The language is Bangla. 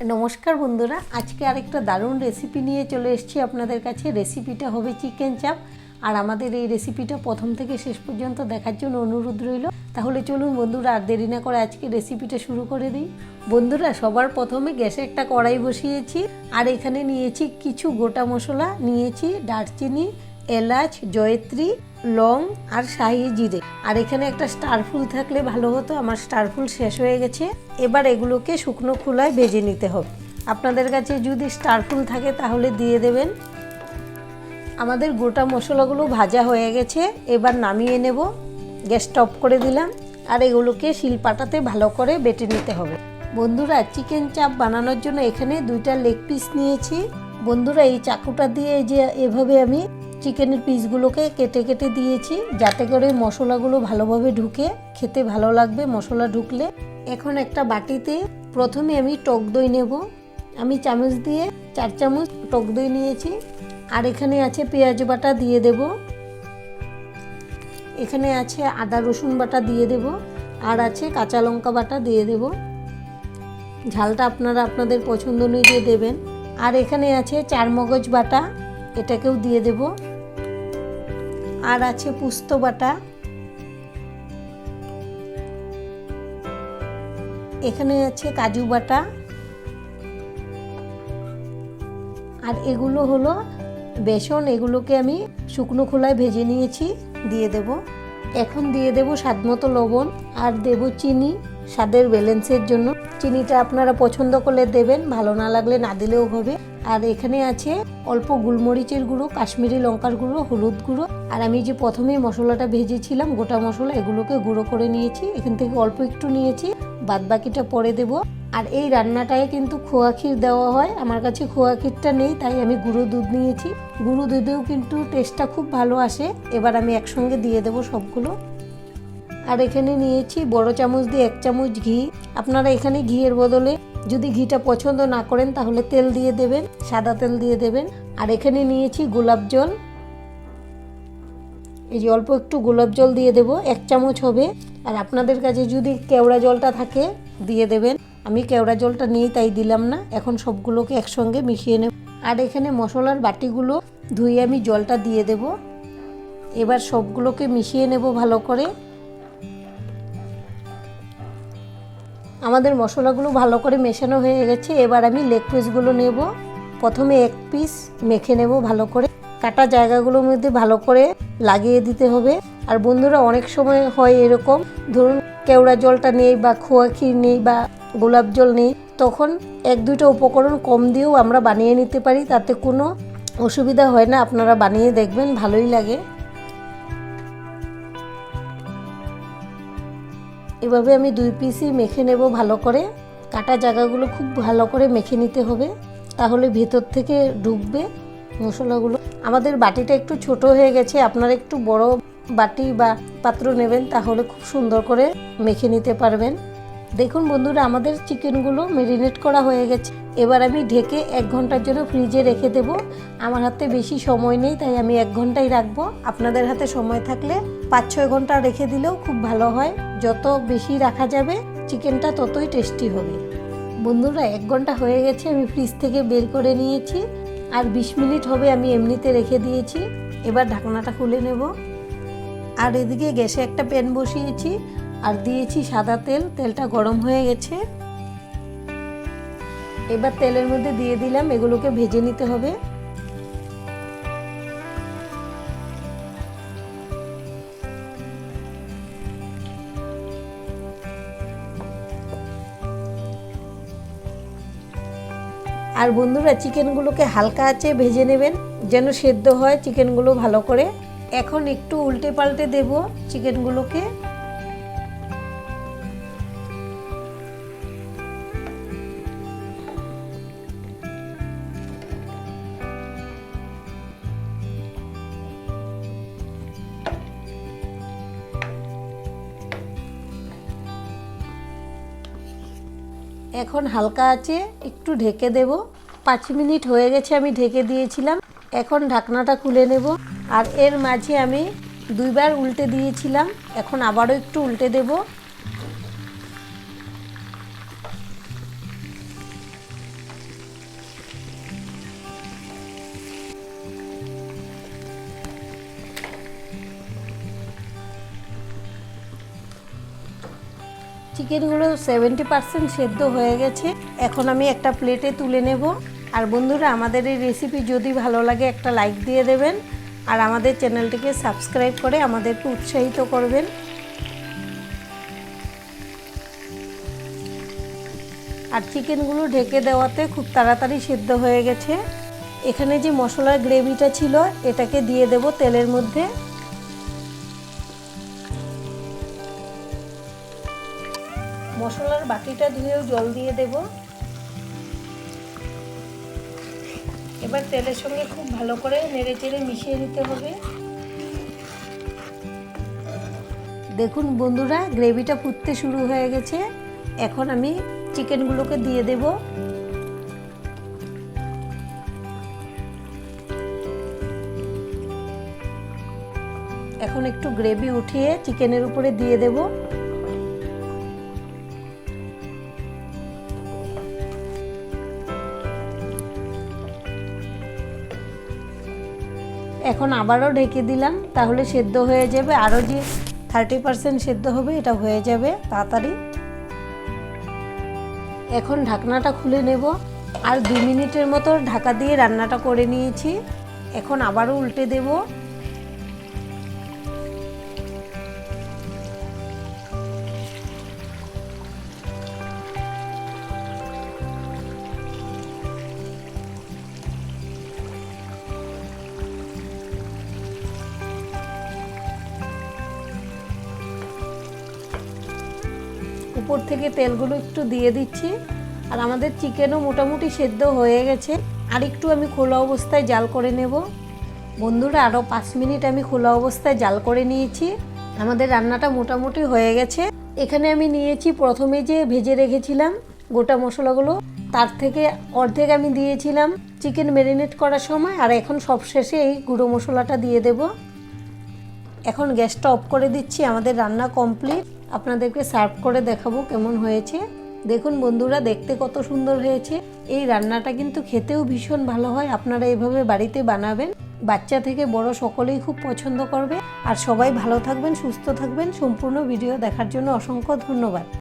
नमस्कार बंधुरा आज के आरेकटा दारुण रेसिपि निये चले एसेछि आपनादेर काछे। रेसिपिटा होबे चिकेन चाप और आमादेर एई रेसिपिटा प्रथम थेके शेष पर्यन्त देखार जोन्नो अनुरोध रइल। ताहले चलुन बंधुरा आर देरी ना करे आजके रेसिपिटा शुरू करे दिई। बंधुरा सबार प्रथमे ग्यासे एकटा कड़ाई बसिएछि और एखाने नियेछि किछु गोटा मशला नियेछि दारचिनी एलाच जयत्री लং और शाही जिरे और एखाने एक स्टार फुल थाकले भालो हतो। आमार स्टार फुल शेष हो गेछे। एबार एगुलोके शुकनो खोलाय भेजे निते होबे। आपनादेर काछे जोदि स्टार फुल थाके ताहले दिये देबेन। आमादेर गोटा मशलागुलो भाजा हये गेछे। एबार नामिये नेब। ग्यासटा अफ करे दिलाम और एगुलोके शिलपाटाते भालो करे बेटे निते होबे। बंधुरा चिकेन चाप बानानोर जोन्नो एखाने दुइटा लेग पिस नियेछि। बंधुरा एई चाकुटा दिये जे एभाবে आमि चिकेन पिसगुलोके केटे केटे दिएछि जाते करे मशलागुलो भालोभाবে ढुके खेते भालो लागबे मशला ढुकले। एखन एकटा बाटीते प्रथमे आमि टक दई नेब। आमि चामच दिए 4 चामच टक दई निएछि और एखाने आछे पेঁয়াজ बाटा दिए देब। एखाने आछे आदा रसुन बाटा दिए देब और आछे काँचा लंका बाटा दिए देब। झालटा आपनारा आपनादेर पछंद अनुयायी देबेन। और एखाने आछे चार मगज बाटा एटाकेও दिए देब और आछे पुस्तो बाटा। एखाने आछे काजू बाटा और एगुलो हलो बेसन। एगुलोके आमी शुकनो खोलाय भेजे निয়েছি दिए देब। এখন दिए देब स्वादमतो लवण और देब चिनी स्वादेर बैलेंसের জন্য। চিনিটা আপনারা পছন্দ করলে দেবেন, ভালো না লাগলে না দিলেও হবে। আর এখানে আছে অল্প গোলমরিচের গুঁড়ো, কাশ্মীরি লঙ্কার গুঁড়ো, হলুদ গুঁড়ো আর আমি যে প্রথমেই মশলাটা ভেজেছিলাম গোটা মশলা এগুলোকে গুঁড়ো করে নিয়েছি। এখান থেকে অল্প একটু নিয়েছি, বাদ বাকিটা পরে দেব। আর এই রান্নাটায় কিন্তু খোয়া ক্ষীর দেওয়া হয়। আমার কাছে খোয়া ক্ষীরটা নেই তাই আমি গুঁড়ো দুধ নিয়েছি। গুঁড়ো দুধেও কিন্তু টেস্টটা খুব ভালো আসে। এবার আমি একসঙ্গে দিয়ে দেব সবগুলো। আর এখানে নিয়েছি বড় চামচ দিয়ে 1 চামচ ঘি। আপনারা এখানে ঘিয়ের বদলে যদি ঘিটা পছন্দ না করেন তাহলে তেল দিয়ে দেবেন, সাদা তেল দিয়ে দেবেন। আর এখানে নিয়েছি গোলাপ জল। এই যে অল্প একটু গোলাপ জল দিয়ে দেব, 1 চামচ হবে। আর আপনাদের কাছে যদি কেওড়া জলটা থাকে দিয়ে দেবেন। আমি কেওড়া জলটা নেই তাই দিলাম না। এখন সবগুলোকে একসঙ্গে মিশিয়ে নেব। আর এখানে মশলার বাটিগুলো ধুয়ে আমি জলটা দিয়ে দেব। এবার সবগুলোকে মিশিয়ে নেব ভালো করে। আমাদের মশলাগুলো ভালো করে মেশানো হয়ে গেছে। এবার আমি লেগ পিসগুলো নেব। প্রথমে এক পিস মেখে নেব ভালো করে। কাটা জায়গাগুলোর মধ্যে ভালো করে লাগিয়ে দিতে হবে। আর বন্ধুরা অনেক সময় হয় এরকম, ধরুন কেওড়া জলটা নেই বা খোয়া ক্ষীর নেই বা গোলাপ জল নেই, তখন 1-2টা উপকরণ কম দিয়েও আমরা বানিয়ে নিতে পারি, তাতে কোনো অসুবিধা হয় না। আপনারা বানিয়ে দেখবেন, ভালোই লাগে। এভাবে আমি 2 পিসই মেখে নেব ভালো করে। কাটা জায়গাগুলো খুব ভালো করে মেখে নিতে হবে, তাহলে ভেতর থেকে ঢুকবে মশলাগুলো। আমাদের বাটিটা একটু ছোট হয়ে গেছে, আপনারা একটু বড় বাটি বা পাত্র নেবেন, তাহলে খুব সুন্দর করে মেখে নিতে পারবেন। দেখুন বন্ধুরা আমাদের চিকেনগুলো ম্যারিনেট করা হয়ে গেছে। এবার আমি ঢেকে 1 ঘন্টার জন্য ফ্রিজে রেখে দেব। আমার হাতে বেশি সময় নেই তাই আমি 1 ঘন্টাই রাখবো। আপনাদের হাতে সময় থাকলে 5-6 ঘন্টা রেখে দিলেও খুব ভালো হয়। যত বেশি রাখা যাবে চিকেনটা ততই টেস্টি হবে। বন্ধুরা 1 ঘন্টা হয়ে গেছে, আমি ফ্রিজ থেকে বের করে নিয়েছি। আর 20 মিনিট হবে আমি এমনিতে রেখে দিয়েছি। এবার ঢাকনাটা খুলে নেব। আর এদিকে গ্যাসে একটা প্যান বসিয়েছি আর দিয়েছি সাদা তেল। তেলটা গরম হয়ে গেছে। এবার তেলের মধ্যে দিয়ে দিলাম, এগুলোকে ভেজে নিতে হবে। আর বন্ধুরা চিকেনগুলোকে হালকা আঁচে ভেজে নেবেন যেন সেদ্ধ হয় চিকেনগুলো ভালো করে। এখন একটু উল্টে পাল্টে দেব চিকেনগুলোকে। এখন হালকা আছে একটু ঢেকে দেব। 5 মিনিট হয়ে গেছে আমি ঢেকে দিয়েছিলাম। এখন ঢাকনাটা খুলে নেব। আর এর মাঝে আমি 2বার উল্টে দিয়েছিলাম, এখন আবারও একটু উল্টে দেব। চিকেনগুলো 70% সেদ্ধ হয়ে গেছে। এখন আমি একটা প্লেটে তুলে নেব। আর বন্ধুরা, আমাদের এই রেসিপি যদি ভালো লাগে একটা লাইক দিয়ে দেবেন আর আমাদের চ্যানেলটিকে সাবস্ক্রাইব করে আমাদেরকে উৎসাহিত করবেন। আর চিকেনগুলো ঢেকে দেওয়াতে খুব তাড়াতাড়ি সেদ্ধ হয়ে গেছে। এখানে যে মশলার গ্রেভিটা ছিল এটাকে দিয়ে দেব তেলের মধ্যে। মশলার বাটিটা ধুয়েও জল দিয়ে দেব। এবার তেলের সঙ্গে খুব ভালো করে নেড়েচেড়ে মিশিয়ে নিতে হবে। দেখুন বন্ধুরা, গ্রেভিটা ফুটতে শুরু হয়ে গেছে। এখন আমি চিকেনগুলোকে দিয়ে দেব। এখন একটু গ্রেভি উঠিয়ে চিকেনের উপরে দিয়ে দেব। এখন আবারও ঢেকে দিলাম, তাহলে সেদ্ধ হয়ে যাবে। আরও যে 30% সেদ্ধ হবে এটা হয়ে যাবে তাড়াতাড়ি। এখন ঢাকনাটা খুলে নেব। আর 2 মিনিটের মতো ঢাকা দিয়ে রান্নাটা করে নিয়েছি। এখন আবারও উল্টে দেব। উপর থেকে তেলগুলো একটু দিয়ে দিচ্ছি। আর আমাদের চিকেনও মোটামুটি সেদ্ধ হয়ে গেছে। আর একটু আমি খোলা অবস্থায় জাল করে নেব। বন্ধুরা, আরও 5 মিনিট আমি খোলা অবস্থায় জাল করে নিয়েছি। আমাদের রান্নাটা মোটামুটি হয়ে গেছে। এখানে আমি নিয়েছি প্রথমে যে ভেজে রেখেছিলাম গোটা মশলাগুলো, তার থেকে অর্ধেক আমি দিয়েছিলাম চিকেন ম্যারিনেট করার সময়। আর এখন সবশেষে এই গুঁড়ো মশলাটা দিয়ে দেব। এখন গ্যাসটা অফ করে দিচ্ছি। আমাদের রান্না কমপ্লিট। আপনাদেরকে সার্ভ করে দেখাবো কেমন হয়েছে। দেখুন বন্ধুরা, দেখতে কত সুন্দর হয়েছে। এই রান্নাটা কিন্তু খেতেও ভীষণ ভালো হয়। আপনারা এভাবে বাড়িতে বানাবেন, বাচ্চা থেকে বড় সকলেই খুব পছন্দ করবে। আর সবাই ভালো থাকবেন, সুস্থ থাকবেন। সম্পূর্ণ ভিডিও দেখার জন্য অসংখ্য ধন্যবাদ।